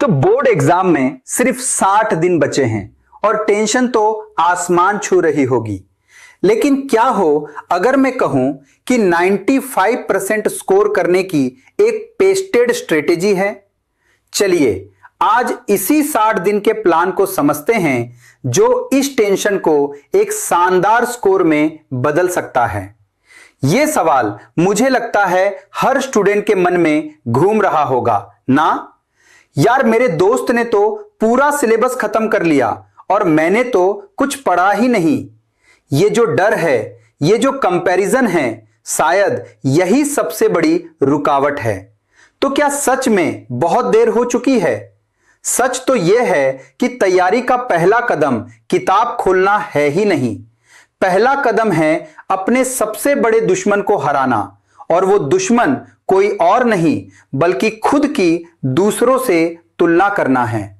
तो board exam में सिर्फ 60 दिन बचे हैं और टेंशन तो आसमान छू रही होगी। लेकिन क्या हो अगर मैं कहूं कि 95% स्कोर करने की एक पेस्टेड स्ट्रेटेजी है। चलिए आज इसी 60 दिन के प्लान को समझते हैं जो इस टेंशन को एक शानदार स्कोर में बदल सकता है। यह सवाल मुझे लगता है हर स्टूडेंट के मन में घूम रहा होगा ना। यार मेरे दोस्त ने तो पूरा सिलेबस खत्म कर लिया और मैंने तो कुछ पढ़ा ही नहीं। ये जो डर है, ये जो कंपैरिजन है, शायद यही सबसे बड़ी रुकावट है। तो क्या सच में बहुत देर हो चुकी है? सच तो यह है कि तैयारी का पहला कदम किताब खोलना है ही नहीं। पहला कदम है अपने सबसे बड़े दुश्मन को हराना, और वो दुश्मन कोई और नहीं बल्कि खुद की दूसरों से तुलना करना है।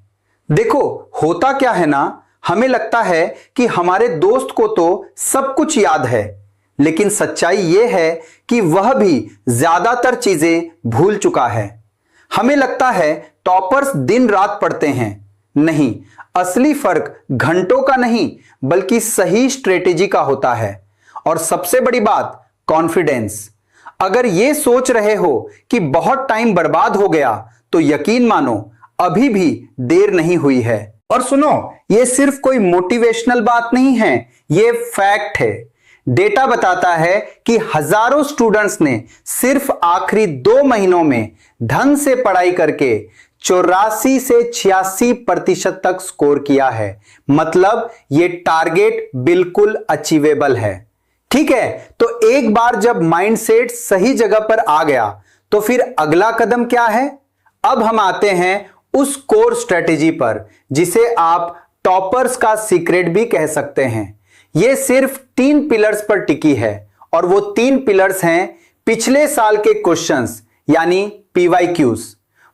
देखो होता क्या है ना, हमें लगता है कि हमारे दोस्त को तो सब कुछ याद है, लेकिन सच्चाई यह है कि वह भी ज्यादातर चीजें भूल चुका है। हमें लगता है टॉपर्स दिन रात पढ़ते हैं। नहीं, असली फर्क घंटों का नहीं बल्कि सही स्ट्रेटेजी का होता है। और सबसे बड़ी बात, कॉन्फिडेंस। अगर यह सोच रहे हो कि बहुत टाइम बर्बाद हो गया तो यकीन मानो अभी भी देर नहीं हुई है। और सुनो, यह सिर्फ कोई मोटिवेशनल बात नहीं है, यह फैक्ट है। डेटा बताता है कि हजारों स्टूडेंट्स ने सिर्फ आखिरी 2 महीनों में ढंग से पढ़ाई करके 84 से 86% तक स्कोर किया है। मतलब यह टारगेट बिल्कुल अचीवेबल है। ठीक है, तो एक बार जब माइंडसेट सही जगह पर आ गया तो फिर अगला कदम क्या है? अब हम आते हैं उस कोर स्ट्रेटेजी पर जिसे आप टॉपर्स का सीक्रेट भी कह सकते हैं। यह सिर्फ 3 पिलर्स पर टिकी है, और वो 3 पिलर्स हैं पिछले साल के क्वेश्चंस यानी PYQs,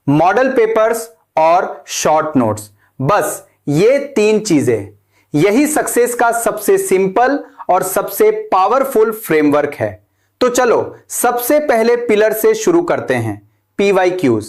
मॉडल पेपर्स और शॉर्ट नोट्स। बस ये 3 चीजें, यही सक्सेस का सबसे सिंपल और सबसे पावरफुल फ्रेमवर्क है। तो चलो सबसे पहले पिलर से शुरू करते हैं, PYQs।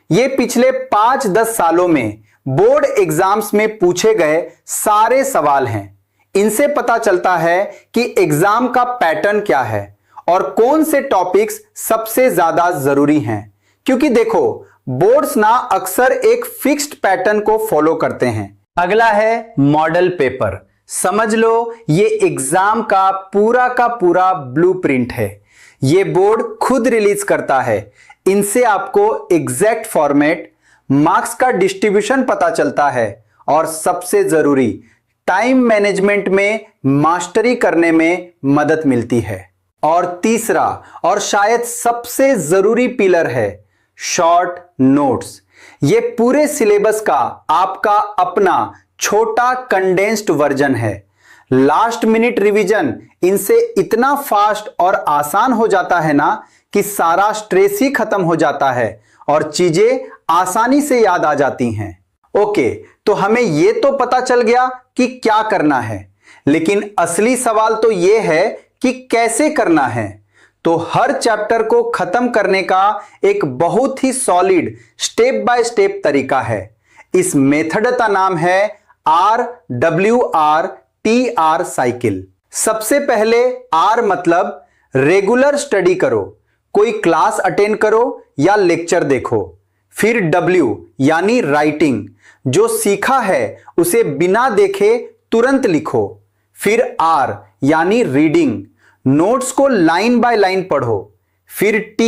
ये पिछले 5-10 सालों में बोर्ड एग्जाम्स में पूछे गए सारे सवाल हैं। इनसे पता चलता है कि एग्जाम का पैटर्न क्या है और कौन से टॉपिक्स सबसे ज्यादा जरूरी हैं। क्योंकि देखो, बोर्ड्स ना अक्सर एक फिक्स्ड पैटर्न को फॉलो करते हैं। अगला है मॉडल पेपर। समझ लो ये एग्जाम का पूरा ब्लूप्रिंट है। ये बोर्ड खुद रिलीज करता है। इनसे आपको एग्जैक्ट फॉर्मेट, मार्क्स का डिस्ट्रीब्यूशन पता चलता है और सबसे जरूरी टाइम मैनेजमेंट में मास्टरी करने में मदद मिलती है। और तीसरा और शायद सबसे जरूरी पिलर है शॉर्ट नोट्स। ये पूरे सिलेबस का आपका अपना छोटा कंडेंस्ड वर्जन है। लास्ट मिनट रिवीजन इनसे इतना फास्ट और आसान हो जाता है ना कि सारा स्ट्रेस ही खत्म हो जाता है और चीजें आसानी से याद आ जाती हैं। ओके, तो हमें यह तो पता चल गया कि क्या करना है, लेकिन असली सवाल तो यह है कि कैसे करना है। तो हर चैप्टर को खत्म करने का एक बहुत ही सॉलिड स्टेप बाय स्टेप तरीका है। इस मेथड का नाम है RWRTR साइकिल। सबसे पहले R मतलब रेगुलर स्टडी करो, कोई क्लास अटेंड करो या लेक्चर देखो। फिर W यानी राइटिंग, जो सीखा है उसे बिना देखे तुरंत लिखो। फिर R यानी रीडिंग, नोट्स को लाइन बाय लाइन पढ़ो। फिर T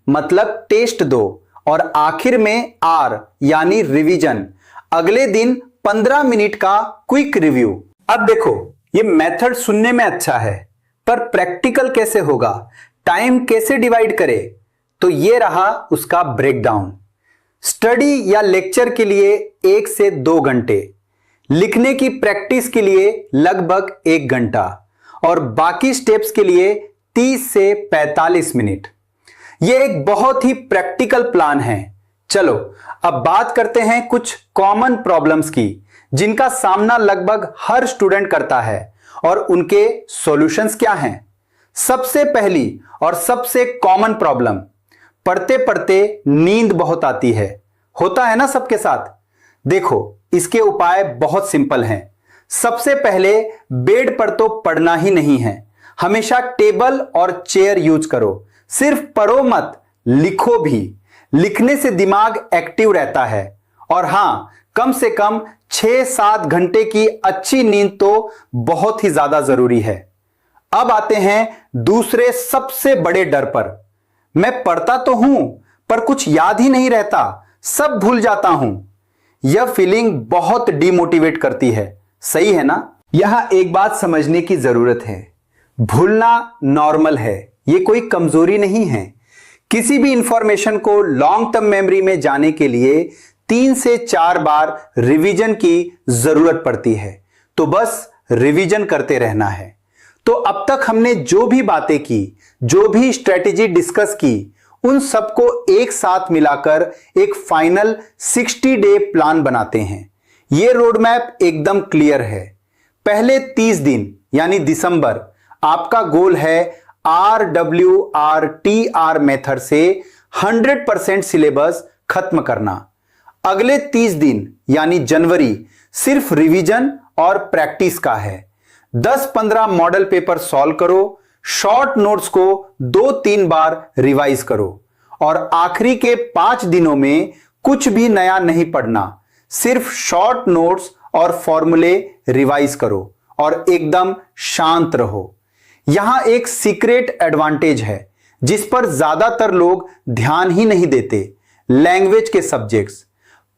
मतलब टेस्ट दो, और आखिर में R यानी रिवीजन, अगले दिन 15 मिनट का क्विक रिव्यू। अब देखो, ये मेथड सुनने में अच्छा है, पर प्रैक्टिकल कैसे होगा, टाइम कैसे डिवाइड करे? तो ये रहा उसका ब्रेकडाउन। स्टडी या लेक्चर के लिए 1 से 2 घंटे, लिखने की प्रैक्टिस के लिए लगभग 1 घंटा, और बाकी स्टेप्स के लिए 30 से 45 मिनट। यह एक बहुत ही प्रैक्टिकल प्लान है। चलो अब बात करते हैं कुछ कॉमन प्रॉब्लम्स की, जिनका सामना लगभग हर स्टूडेंट करता है, और उनके सॉल्यूशंस क्या हैं। सबसे पहली और सबसे कॉमन प्रॉब्लम, पढ़ते पढ़ते नींद बहुत आती है। होता है ना सबके साथ। देखो, इसके उपाय बहुत सिंपल हैं। सबसे पहले बेड पर तो पढ़ना ही नहीं है, हमेशा टेबल और चेयर यूज करो। सिर्फ पढ़ो मत, लिखो भी। लिखने से दिमाग एक्टिव रहता है। और हां, कम से कम 6-7 घंटे की अच्छी नींद तो बहुत ही ज्यादा जरूरी है। अब आते हैं दूसरे सबसे बड़े डर पर। मैं पढ़ता तो हूं, पर कुछ याद ही नहीं रहता, सब भूल जाता हूं। यह फीलिंग बहुत डिमोटिवेट करती है, सही है ना? यहां एक बात समझने की जरूरत है, भूलना नॉर्मल है, यह कोई कमजोरी नहीं है। किसी भी इंफॉर्मेशन को लॉन्ग टर्म मेमोरी में जाने के लिए 3 से 4 बार रिवीजन की जरूरत पड़ती है। तो बस रिवीजन करते रहना है। तो अब तक हमने जो भी बातें की, जो भी स्ट्रेटेजी डिस्कस की, उन सबको एक साथ मिलाकर एक फाइनल 60 डे प्लान बनाते हैं। यह रोड मैप एकदम क्लियर है। पहले 30 दिन यानी दिसंबर, आपका गोल है RWRTR मेथड से 100% सिलेबस खत्म करना। अगले 30 दिन यानी जनवरी सिर्फ रिवीजन और प्रैक्टिस का है। 10-15 मॉडल पेपर सॉल्व करो, शॉर्ट नोट्स को 2-3 बार रिवाइज करो और आखिरी के 5 दिनों में कुछ भी नया नहीं पढ़ना, सिर्फ शॉर्ट नोट्स और फॉर्मूले रिवाइज करो और एकदम शांत रहो। यहां एक सीक्रेट एडवांटेज है जिस पर ज्यादातर लोग ध्यान ही नहीं देते, लैंग्वेज के सब्जेक्ट्स।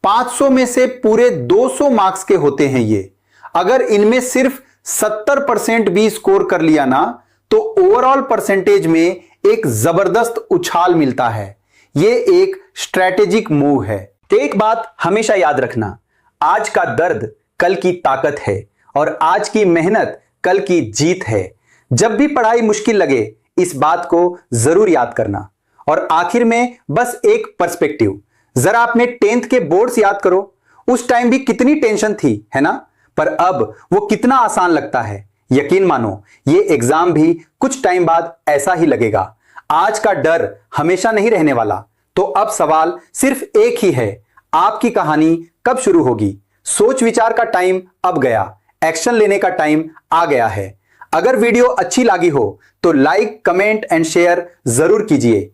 500 में से पूरे 200 मार्क्स के होते हैं ये। अगर इनमें सिर्फ 70% भी स्कोर कर लिया ना, तो ओवरऑल परसेंटेज में एक जबरदस्त उछाल मिलता है। यह एक स्ट्रैटेजिक मूव है। तो एक बात हमेशा याद रखना, आज का दर्द कल की ताकत है और आज की मेहनत कल की जीत है। जब भी पढ़ाई मुश्किल लगे, इस बात को जरूर याद करना। और आखिर में बस एक पर्सपेक्टिव, जरा अपने 10th के बोर्ड्स याद करो। उस टाइम भी कितनी टेंशन थी, है ना? पर अब वो कितना आसान लगता है। यकीन मानो, ये एग्जाम भी कुछ टाइम बाद ऐसा ही लगेगा। आज का डर हमेशा नहीं रहने वाला। तो अब सवाल सिर्फ एक ही है, आपकी कहानी कब शुरू होगी? सोच विचार का टाइम अब गया, एक्शन लेने का टाइम आ गया है। अगर वीडियो अच्छी लगी हो तो लाइक, कमेंट एंड शेयर जरूर कीजिए।